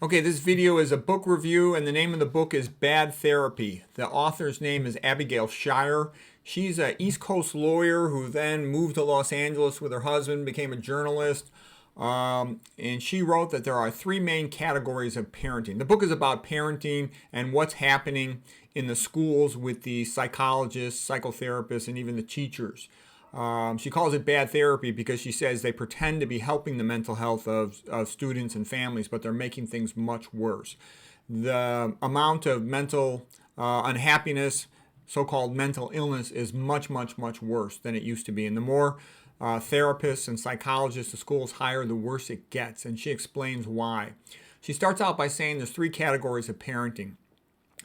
Okay, this video is a book review, and the name of the book is Bad Therapy. The author's name is Abigail Shirer. She's an East Coast lawyer who then moved to Los Angeles with her husband, became a journalist, and she wrote that there are three main categories of parenting. The book is about parenting and what's happening in the schools with the psychologists, psychotherapists, and even the teachers. She calls it bad therapy because she says they pretend to be helping the mental health of students and families, but they're making things much worse. The amount of mental unhappiness, so-called mental illness, is much, much, much worse than it used to be. And the more therapists and psychologists the schools hire, the worse it gets. And she explains why. She starts out by saying there's three categories of parenting.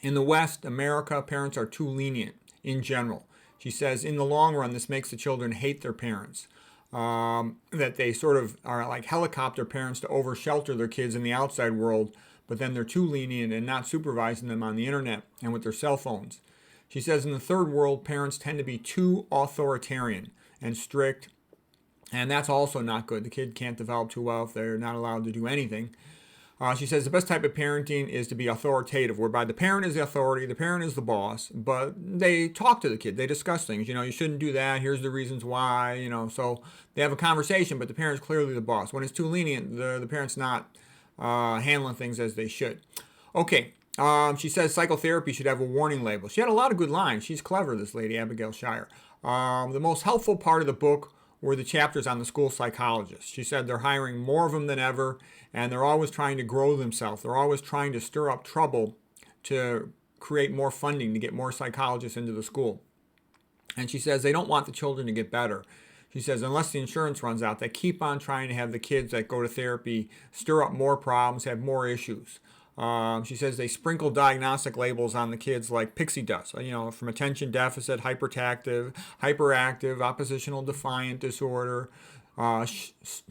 In the West, America, parents are too lenient in general. She says, in the long run, this makes the children hate their parents. That they sort of are like helicopter parents to over-shelter their kids in the outside world, but then they're too lenient and not supervising them on the internet and with their cell phones. She says in the third world, parents tend to be too authoritarian and strict, and that's also not good. The kid can't develop too well if they're not allowed to do anything. She says the best type of parenting is to be authoritative, whereby the parent is the authority, the parent is the boss, but they talk to the kid, they discuss things. You shouldn't do that, here's the reasons why, so they have a conversation, but the parent's clearly the boss. When it's too lenient, the parent's not handling things as they should. Okay, she says psychotherapy should have a warning label. She had a lot of good lines. She's clever, this lady, Abigail Shirer. The most helpful part of the book were the chapters on the school psychologists. She said they're hiring more of them than ever, and they're always trying to grow themselves. They're always trying to stir up trouble to create more funding, to get more psychologists into the school. And she says they don't want the children to get better. She says unless the insurance runs out, they keep on trying to have the kids that go to therapy stir up more problems, have more issues. She says they sprinkle diagnostic labels on the kids like pixie dust, from attention deficit, hyperactive, oppositional defiant disorder,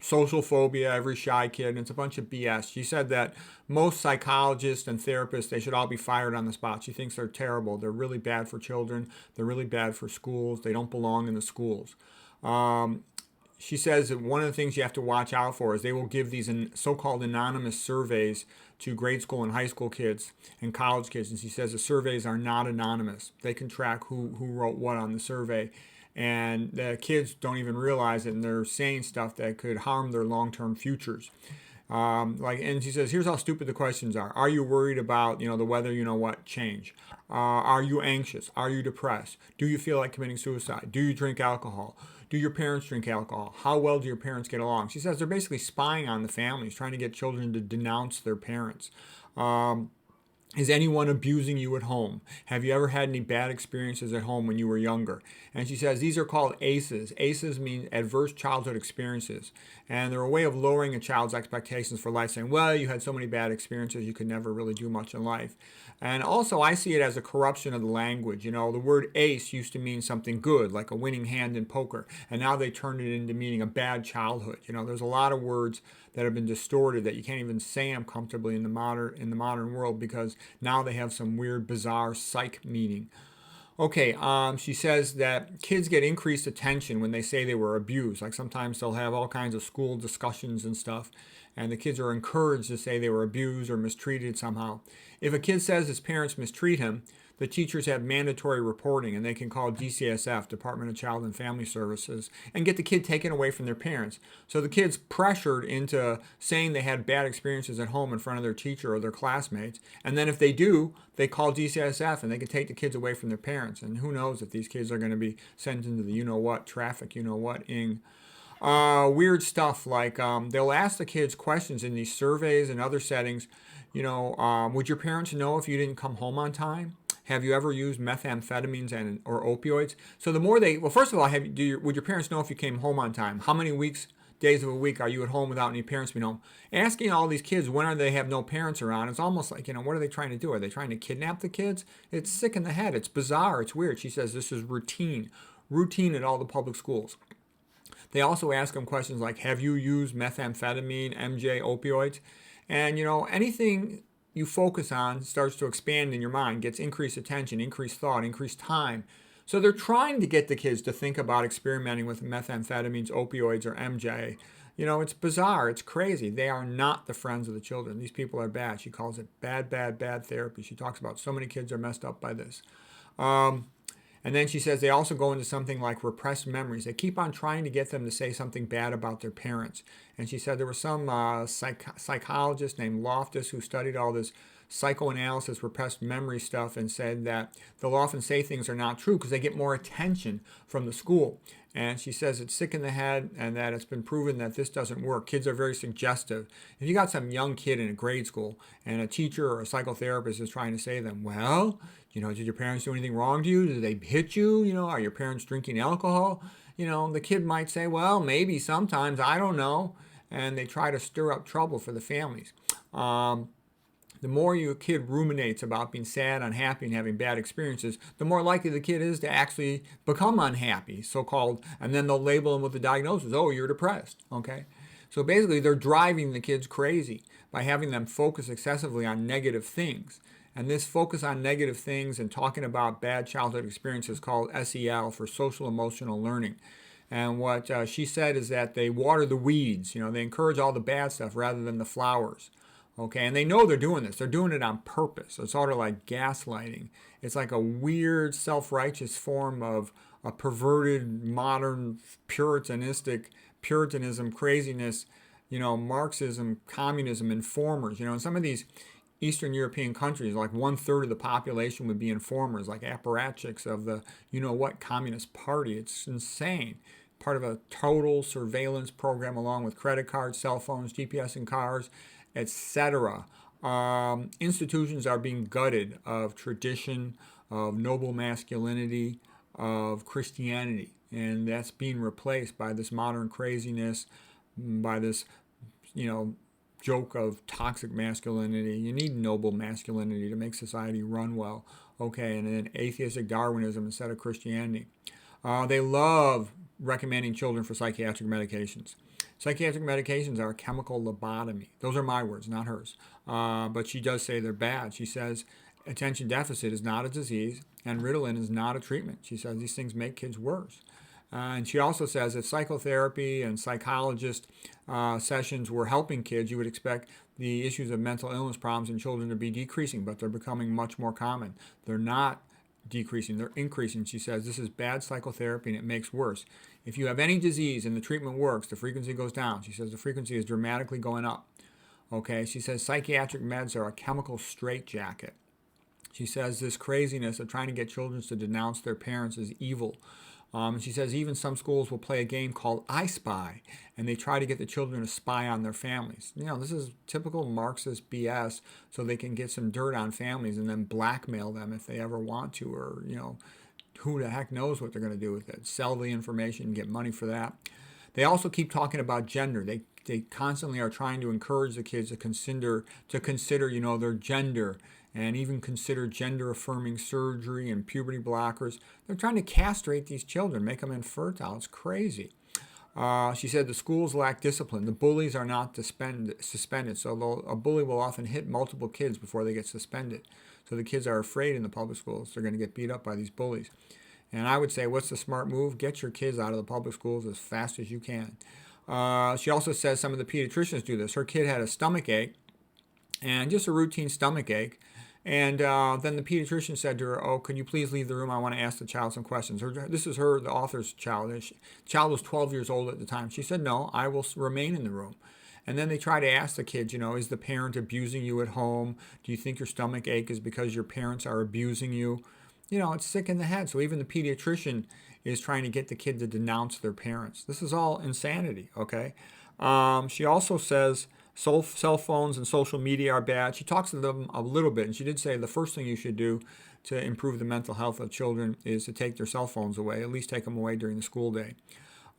social phobia, every shy kid, and it's a bunch of BS. She said that most psychologists and therapists, they should all be fired on the spot. She thinks they're terrible. They're really bad for children. They're really bad for schools. They don't belong in the schools. She says that one of the things you have to watch out for is they will give these so-called anonymous surveys to grade school and high school kids and college kids. And she says the surveys are not anonymous. They can track who wrote what on the survey. And the kids don't even realize it, and they're saying stuff that could harm their long-term futures. And she says, here's how stupid the questions are. Are you worried about, the weather, change? Are you anxious? Are you depressed? Do you feel like committing suicide? Do you drink alcohol? Do your parents drink alcohol? How well do your parents get along? She says they're basically spying on the families, trying to get children to denounce their parents. Is anyone abusing you at home? Have you ever had any bad experiences at home when you were younger? And she says these are called ACEs. ACEs mean adverse childhood experiences. And they're a way of lowering a child's expectations for life, saying, well, you had so many bad experiences, you could never really do much in life. And also, I see it as a corruption of the language. The word ace used to mean something good, like a winning hand in poker. And now they turned it into meaning a bad childhood. There's a lot of words that have been distorted that you can't even say them comfortably in the modern world because now they have some weird, bizarre psych meaning. Okay, she says that kids get increased attention when they say they were abused. Like sometimes they'll have all kinds of school discussions and stuff, and the kids are encouraged to say they were abused or mistreated somehow. If a kid says his parents mistreat him, the teachers have mandatory reporting, and they can call DCSF, Department of Child and Family Services, and get the kid taken away from their parents. So the kid's pressured into saying they had bad experiences at home in front of their teacher or their classmates, and then if they do, they call DCSF, and they can take the kids away from their parents. And who knows if these kids are going to be sent into the you-know-what traffic, you-know-what-ing. Weird stuff like they'll ask the kids questions in these surveys and other settings. Would your parents know if you didn't come home on time? Have you ever used methamphetamines or opioids? So the more first of all, would your parents know if you came home on time? How many days of a week are you at home without any parents being home? Asking all these kids when they have no parents around, it's almost like, what are they trying to do? Are they trying to kidnap the kids? It's sick in the head. It's bizarre. It's weird. She says this is routine at all the public schools. They also ask them questions like, have you used methamphetamine, MJ, opioids? And, anything you focus on starts to expand in your mind, gets increased attention, increased thought, increased time. So they're trying to get the kids to think about experimenting with methamphetamines, opioids, or MJ, It's bizarre. It's crazy. They are not the friends of the children. These people are bad. She calls it bad, bad, bad therapy. She talks about so many kids are messed up by this. Um, and then she says they also go into something like repressed memories. They keep on trying to get them to say something bad about their parents. And she said there was some psychologist named Loftus who studied all this psychoanalysis, repressed memory stuff, and said that they'll often say things are not true because they get more attention from the school. And she says it's sick in the head and that it's been proven that this doesn't work. Kids are very suggestive. If you got some young kid in a grade school and a teacher or a psychotherapist is trying to say to them, well, did your parents do anything wrong to you? Did they hit you? Are your parents drinking alcohol? The kid might say, well, maybe sometimes, I don't know. And they try to stir up trouble for the families. The more your kid ruminates about being sad, unhappy, and having bad experiences, the more likely the kid is to actually become unhappy, so-called, and then they'll label them with the diagnosis, oh, you're depressed, okay? So basically, they're driving the kids crazy by having them focus excessively on negative things. And this focus on negative things and talking about bad childhood experiences is called SEL, for social emotional learning. And what she said is that they water the weeds. They encourage all the bad stuff rather than the flowers. Okay, and they know they're doing this. They're doing it on purpose. It's sort of like gaslighting. It's like a weird self-righteous form of a perverted, modern, puritanism, craziness, Marxism, communism, informers. In some of these Eastern European countries, like 1/3 of the population would be informers, like apparatchiks of the, Communist Party. It's insane. Part of a total surveillance program along with credit cards, cell phones, GPS in cars, etc. Institutions are being gutted of tradition, of noble masculinity, of Christianity, and that's being replaced by this modern craziness, by this, joke of toxic masculinity. You need noble masculinity to make society run well, okay, and then atheistic Darwinism instead of Christianity. They love recommending children for psychiatric medications. Psychiatric medications are a chemical lobotomy. Those are my words, not hers. But she does say they're bad. She says attention deficit is not a disease and Ritalin is not a treatment. She says these things make kids worse. And she also says if psychotherapy and psychologist sessions were helping kids, you would expect the issues of mental illness problems in children to be decreasing, but they're becoming much more common. They're not decreasing, they're increasing. She says this is bad psychotherapy and it makes worse. If you have any disease and the treatment works, the frequency goes down. She says the frequency is dramatically going up. Okay, she says psychiatric meds are a chemical straitjacket. She says this craziness of trying to get children to denounce their parents is evil. And she says even some schools will play a game called I Spy, and they try to get the children to spy on their families. This is typical Marxist BS, so they can get some dirt on families and then blackmail them if they ever want to, or, who the heck knows what they're going to do with it. Sell the information and get money for that. They also keep talking about gender. They constantly are trying to encourage the kids to consider their gender, and even consider gender-affirming surgery and puberty blockers. They're trying to castrate these children, make them infertile. It's crazy. She said the schools lack discipline. The bullies are not suspended, so a bully will often hit multiple kids before they get suspended. So the kids are afraid in the public schools. They're going to get beat up by these bullies. And I would say, what's the smart move? Get your kids out of the public schools as fast as you can. She also says some of the pediatricians do this. Her kid had a stomach ache, and just a routine stomach ache. And then the pediatrician said to her, oh, can you please leave the room? I want to ask the child some questions. This is her, the author's child. The child was 12 years old at the time. She said, no, I will remain in the room. And then they try to ask the kids, is the parent abusing you at home? Do you think your stomach ache is because your parents are abusing you? It's sick in the head. So even the pediatrician is trying to get the kid to denounce their parents. This is all insanity, okay? She also says cell phones and social media are bad. She talks to them a little bit, and she did say the first thing you should do to improve the mental health of children is to take their cell phones away, at least take them away during the school day.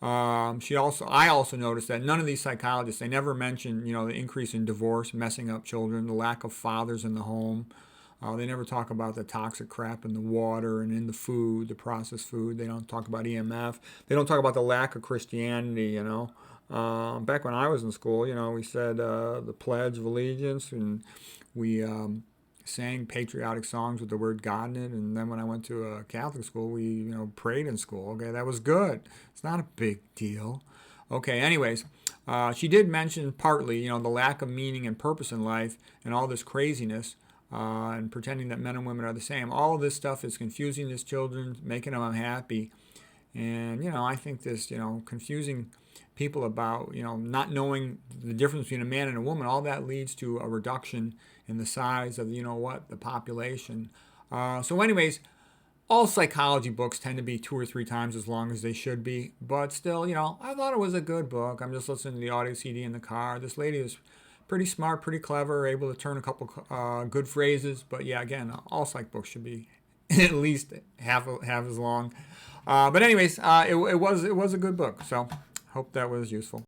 I also noticed that none of these psychologists, they never mention, the increase in divorce, messing up children, the lack of fathers in the home. They never talk about the toxic crap in the water and in the food, the processed food. They don't talk about EMF. They don't talk about the lack of Christianity, Back when I was in school, we said the Pledge of Allegiance, and we sang patriotic songs with the word God in it. And then when I went to a Catholic school, we, prayed in school. Okay, that was good. It's not a big deal. Okay, anyways, She did mention partly, the lack of meaning and purpose in life and all this craziness and pretending that men and women are the same. All of this stuff is confusing these children, making them unhappy. And, I think this, confusing people about, not knowing the difference between a man and a woman, all that leads to a reduction in the size of, the population. So anyways, all psychology books tend to be 2 or 3 times as long as they should be. But still, I thought it was a good book. I'm just listening to the audio CD in the car. This lady is pretty smart, pretty clever, able to turn a couple good phrases. But yeah, again, all psych books should be at least half as long. But anyways, it was a good book. So hope that was useful.